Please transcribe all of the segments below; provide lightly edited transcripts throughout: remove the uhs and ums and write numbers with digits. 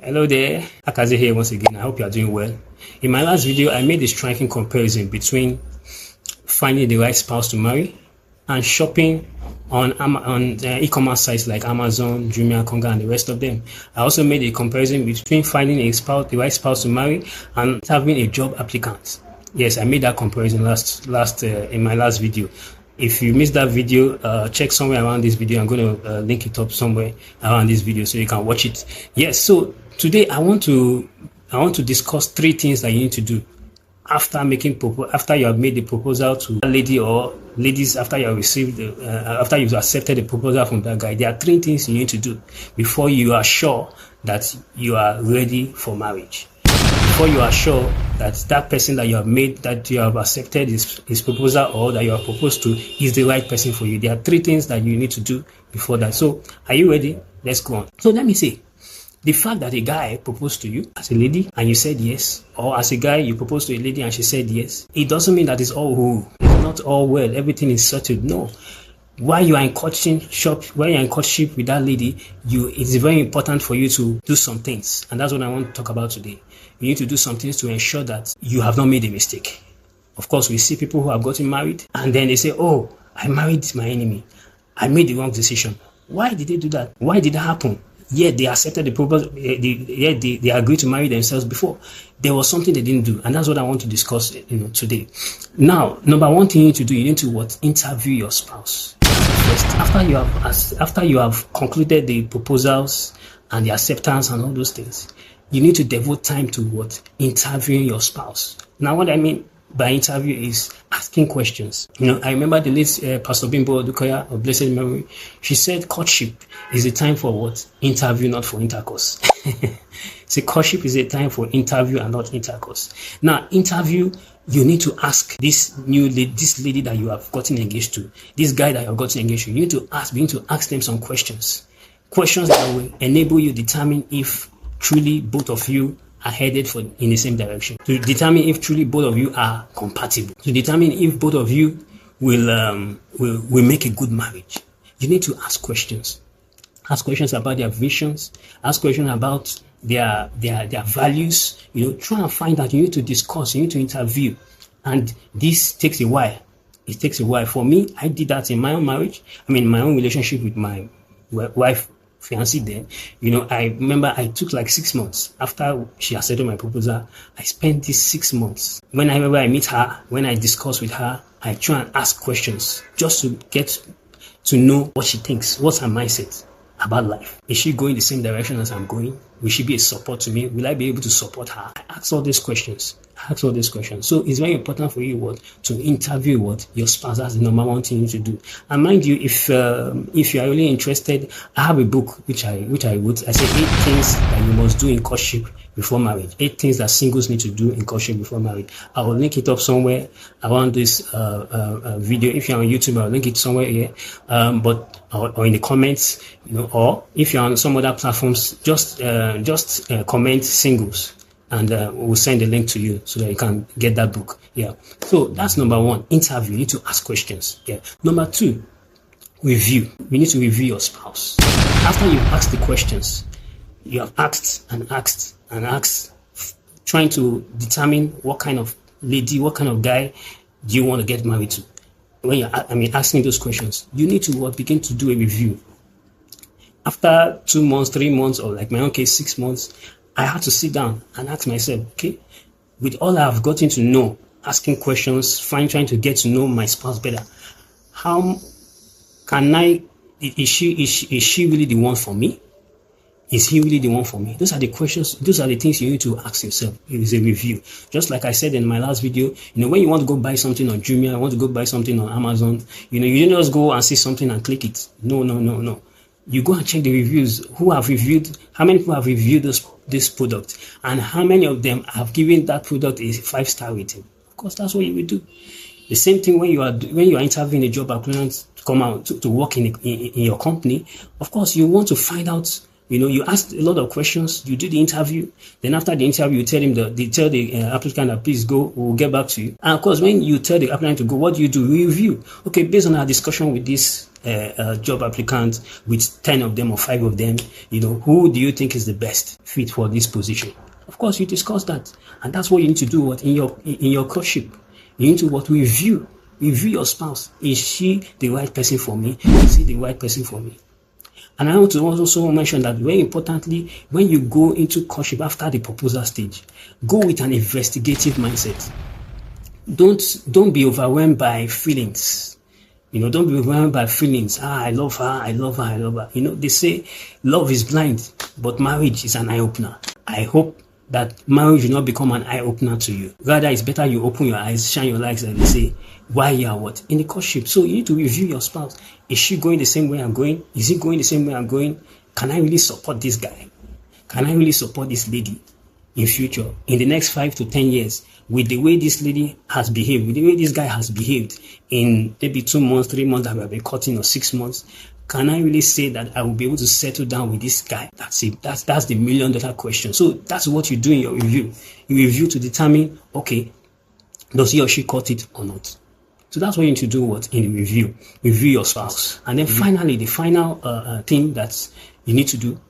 Hello there, Akaze here once again. I hope you are doing well. In my last video, I made a striking comparison between finding the right spouse to marry and shopping on e-commerce sites like Amazon, Jumia, Konga, and the rest of them. I also made a comparison between finding the right spouse to marry and having a job applicant. Yes, I made that comparison in my last video. If you missed that video, check somewhere around this video. I'm going to link it up somewhere around this video so you can watch it. Yes, so today I want to discuss 3 things that you need to do after you have made the proposal to a lady or ladies, after you have received after you've accepted the proposal from that guy. There are 3 things you need to do before you are sure that you are ready for marriage. Before you are sure that that person that you have made, that you have accepted his proposal or that you are proposed to is the right person for you. There are 3 things that you need to do before that. So are you ready? Let's go on. So let me say, the fact that a guy proposed to you as a lady and you said yes, or as a guy you proposed to a lady and she said yes, it doesn't mean that it's all whole. It's not all well. Everything is settled. No. While you are in courtship with that lady, it's very important for you to do some things. And that's what I want to talk about today. You need to do some things to ensure that you have not made a mistake. Of course, we see people who have gotten married and then they say, oh, I married my enemy. I made the wrong decision. Why did they do that? Why did that happen? Yet they accepted the proposal, they agreed to marry themselves before. There was something they didn't do, and that's what I want to discuss today. Now, number 1 thing you need to do, you need to interview your spouse. First, after you have concluded the proposals and the acceptance and all those things, you need to devote time to interviewing your spouse. Now, what I mean by interview is asking questions. I remember the late Pastor Bimbo Odukoya of blessed memory. She said courtship is a time for interview, not for intercourse. So courtship is a time for interview and not intercourse. Now, interview, you need to ask this lady that you have gotten engaged to, this guy that you have gotten engaged to. You need to begin to ask them some questions that will enable you to determine if truly both of you are headed in the same direction, to determine if truly both of you are compatible, to determine if both of you will make a good marriage. You need to ask questions. Ask questions about their visions. Ask questions about their values. Try and find out. You need to discuss. You need to interview, and this takes a while. It takes a while. For me, I did that in my own marriage. My own relationship with my wife. Fiancé then, I remember I took like 6 months after she accepted my proposal. I spent these 6 months. Whenever I meet her, when I discuss with her, I try and ask questions just to get to know what she thinks, what's her mindset about life. Is she going the same direction as I'm going? Will she be a support to me? Will I be able to support her? I ask all these questions. So it's very important for you to interview your spouse. That's the number 1 thing you need to do. And mind you, if you are really interested, I have a book which I wrote. I say 8 things that you must do in courtship before marriage. 8 things that singles need to do in courtship before marriage. I will link it up somewhere around this video. If you're on YouTube, I'll link it somewhere here. Or in the comments, or if you're on some other platforms, just comment singles. And we'll send a link to you so that you can get that book. Yeah. So that's number 1. Interview. You need to ask questions. Yeah. Number 2, review. You need to review your spouse. After you've asked the questions, you have asked and asked and asked, trying to determine what kind of lady, what kind of guy do you want to get married to. When you're asking those questions, you need to begin to do a review. After 2 months, 3 months, or like my own case, 6 months, I had to sit down and ask myself, okay, with all I've gotten to know, asking questions, trying to get to know my spouse better, how can is she really the one for me? Is he really the one for me? Those are the questions, those are the things you need to ask yourself. It is a review. Just like I said in my last video, when you want to go buy something on Jumia, want to go buy something on Amazon, you don't just go and see something and click it. No. You go and check the reviews. How many people have reviewed this product, and how many of them have given that product a 5-star rating? Of course, that's what you will do. The same thing when you are interviewing a job applicant to come out to work in your company. Of course, you want to find out You ask a lot of questions, you do the interview, then after the interview, you tell him tell the applicant that please go, we'll get back to you. And of course, when you tell the applicant to go, what do? You review. Okay, based on our discussion with this job applicant, with 10 of them or 5 of them, who do you think is the best fit for this position? Of course, you discuss that. And that's what you need to do in your courtship. You need to review your spouse. Is she the right person for me? Is he the right person for me? And I want to also mention that very importantly, when you go into courtship after the proposal stage, go with an investigative mindset. Don't be overwhelmed by feelings. Don't be overwhelmed by feelings. I love her, I love her, I love her. They say love is blind, but marriage is an eye-opener. I hope that marriage will not become an eye-opener to you. Rather, it's better you open your eyes, shine your lights, and say, why you are what? In the courtship. So you need to review your spouse. Is she going the same way I'm going? Is he going the same way I'm going? Can I really support this guy? Can I really support this lady in future? In the next 5 to 10 years, with the way this lady has behaved, with the way this guy has behaved in maybe 2 months, 3 months that we have been cutting, or 6 months, can I really say that I will be able to settle down with this guy? That's it. That's the $1 million question. So that's what you do in your review. You review to determine, okay, does he or she cut it or not? So that's what you need to do in the review. Review your spouse. And then finally, the final thing that you need to do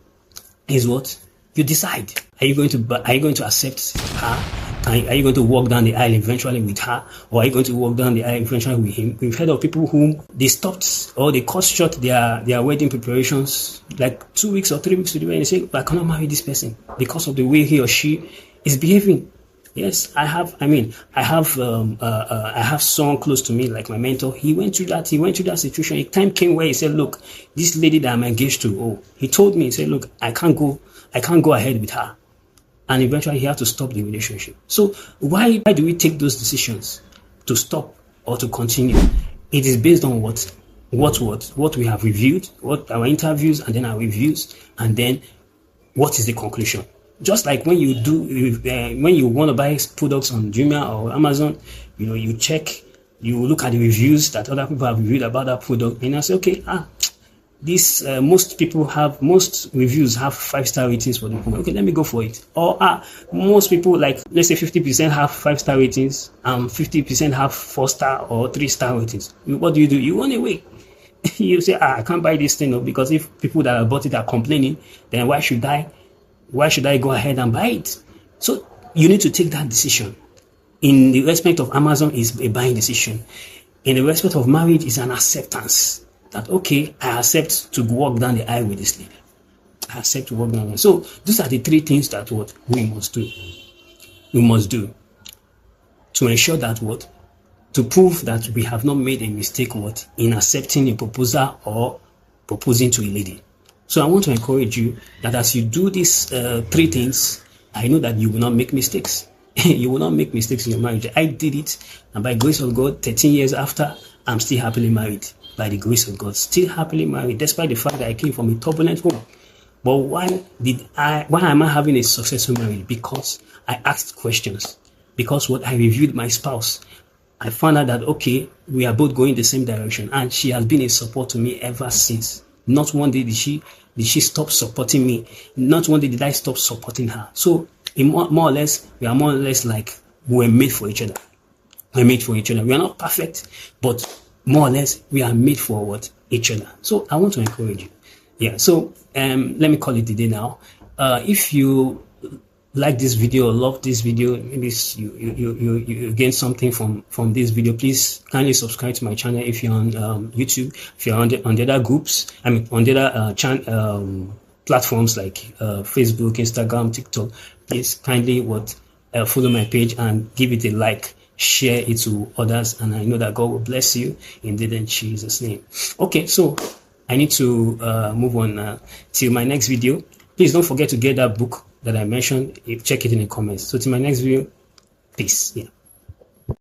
is what? You decide. Are you going to accept her? Are you going to walk down the aisle eventually with her, or are you going to walk down the aisle eventually with him? We've heard of people whom they stopped or they cut short their wedding preparations like 2 weeks or 3 weeks to the wedding. They say, I cannot marry this person because of the way he or she is behaving. Yes, I have someone close to me, like my mentor. He went through that situation. A time came where he said, look, this lady that I'm engaged to, he told me, he said, look, I can't go ahead with her. And eventually he had to stop the relationship. So why do we take those decisions to stop or to continue? It is based on what we have reviewed, what our interviews and then our reviews, and then what is the conclusion. Just like when you want to buy products on Jumia or Amazon, you check, you look at the reviews that other people have reviewed about that product, and I say, okay, most reviews have 5-star ratings for the product. Okay, let me go for it. Or most people, like let's say 50% have 5-star ratings and 50% have 4-star or 3-star ratings. What do? You run away. You say, I can't buy this thing because if people that have bought it are complaining, then why should I go ahead and buy it? So you need to take that decision. In the respect of Amazon, is a buying decision. In the respect of marriage, is an acceptance. That, okay, I accept to walk down the aisle with this lady. I accept to walk down the aisle. So these are the 3 things that we must do. We must do to ensure that to prove that we have not made a mistake in accepting a proposal or proposing to a lady. So I want to encourage you that as you do these 3 things, I know that you will not make mistakes. You will not make mistakes in your marriage. I did it, and by grace of God, 13 years after, I'm still happily married. By the grace of God, still happily married, despite the fact that I came from a turbulent home. But why am I having a successful marriage? Because I asked questions. Because I reviewed my spouse. I found out that, okay, we are both going the same direction, and she has been a support to me ever since. Not one day did she stop supporting me. Not one day did I stop supporting her. So we are more or less like we're made for each other. We're made for each other. We are not perfect, but more or less, we are made for each other. So I want to encourage you. Yeah. So let me call it a day now. If you like this video or love this video, maybe you gain something from this video, please kindly subscribe to my channel. If you're on YouTube, if you're on the other groups, on the other platforms like Facebook, Instagram, TikTok, please kindly follow my page and give it a like. Share it to others, and I know that God will bless you indeed in Jesus' name. Okay, so I need to move on till my next video. Please don't forget to get that book that I mentioned. Check it in the comments. So till my next video, peace. Yeah.